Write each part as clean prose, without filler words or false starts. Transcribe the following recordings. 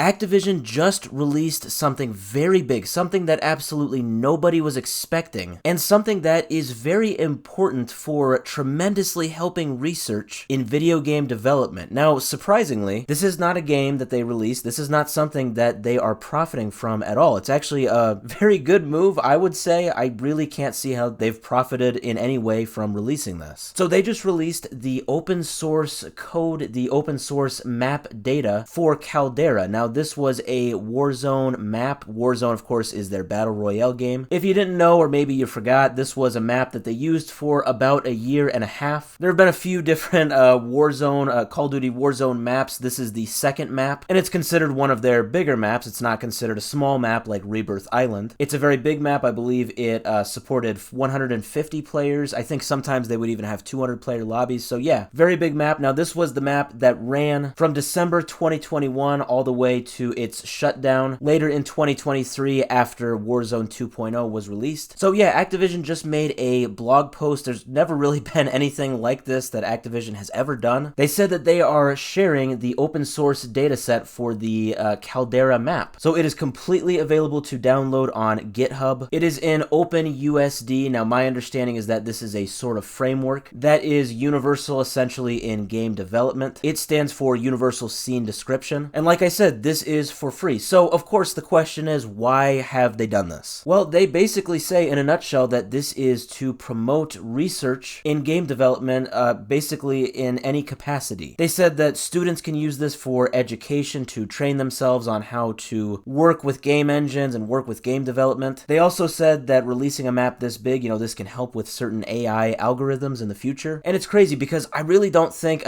Activision just released something very big, something that absolutely nobody was expecting, and something that is very important for tremendously helping research in video game development. Now, surprisingly, this is not a game that they released. This is not something that they are profiting from at all. It's actually a very good move, I would say. I really can't see how they've profited in any way from releasing this. So they just released the open source code, the open source map data for Caldera. Now, this was a Warzone map. Warzone, of course, is their battle royale game. If you didn't know, or maybe you forgot, this was a map that they used for about a year and a half. There have been a few different Warzone, Call of Duty Warzone maps. This is the second map, and it's considered one of their bigger maps. It's not considered a small map like Rebirth Island. It's a very big map. I believe it supported 150 players. I think sometimes they would even have 200-player lobbies. So yeah, very big map. Now, this was the map that ran from December 2021 all the way to its shutdown later in 2023 after Warzone 2.0 was released. So yeah, Activision just made a blog post. There's never really been anything like this that Activision has ever done. They said that they are sharing the open source dataset for the Caldera map. So it is completely available to download on GitHub. It is in OpenUSD. Now, my understanding is that this is a sort of framework that is universal essentially in game development. It stands for Universal Scene Description. And like I said, this is for free. So of course the question is, why have they done this? Well, they basically say in a nutshell that this is to promote research in game development, basically in any capacity. They said that students can use this for education to train themselves on how to work with game engines and work with game development. They also said that releasing a map this big, this can help with certain AI algorithms in the future. And it's crazy because I really don't think,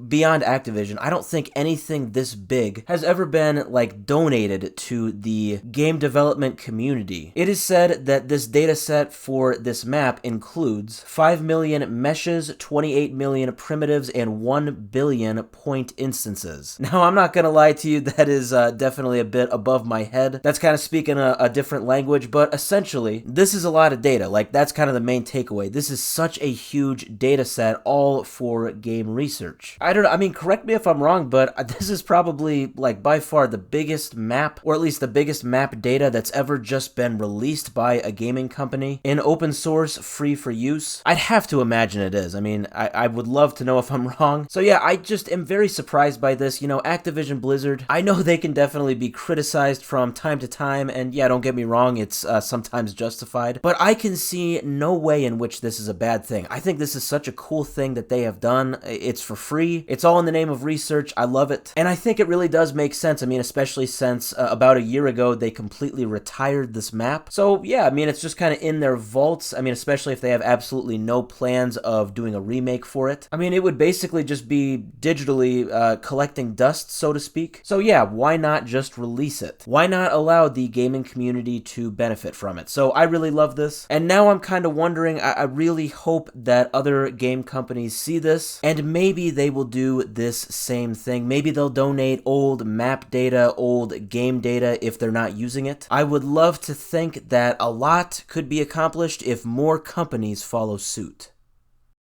beyond Activision, I don't think anything this big has ever been like donated to the game development community. It is said that this data set for this map includes 5 million meshes, 28 million primitives, and 1 billion point instances. Now, I'm not gonna lie to you, that is definitely a bit above my head. That's kind of speaking a different language, but essentially, this is a lot of data. Like, that's kind of the main takeaway. This is such a huge data set, all for game research. I don't know, correct me if I'm wrong, but this is probably, like, by far the biggest map, or at least the biggest map data that's ever just been released by a gaming company in open source, free for use. I'd have to imagine it is. I would love to know if I'm wrong. So yeah, I just am very surprised by this. Activision Blizzard, I know they can definitely be criticized from time to time, and yeah, don't get me wrong, it's sometimes justified, but I can see no way in which this is a bad thing. I think this is such a cool thing that they have done. It's for free. It's all in the name of research. I love it. And I think it really does make sense. Especially since about a year ago, they completely retired this map. So yeah, it's just kind of in their vaults. Especially if they have absolutely no plans of doing a remake for it. It would basically just be digitally collecting dust, so to speak. So yeah, why not just release it? Why not allow the gaming community to benefit from it? So I really love this. And now I'm kind of wondering, I really hope that other game companies see this, and maybe they will do this same thing. Maybe they'll donate old map data, old game data if they're not using it. I would love to think that a lot could be accomplished if more companies follow suit.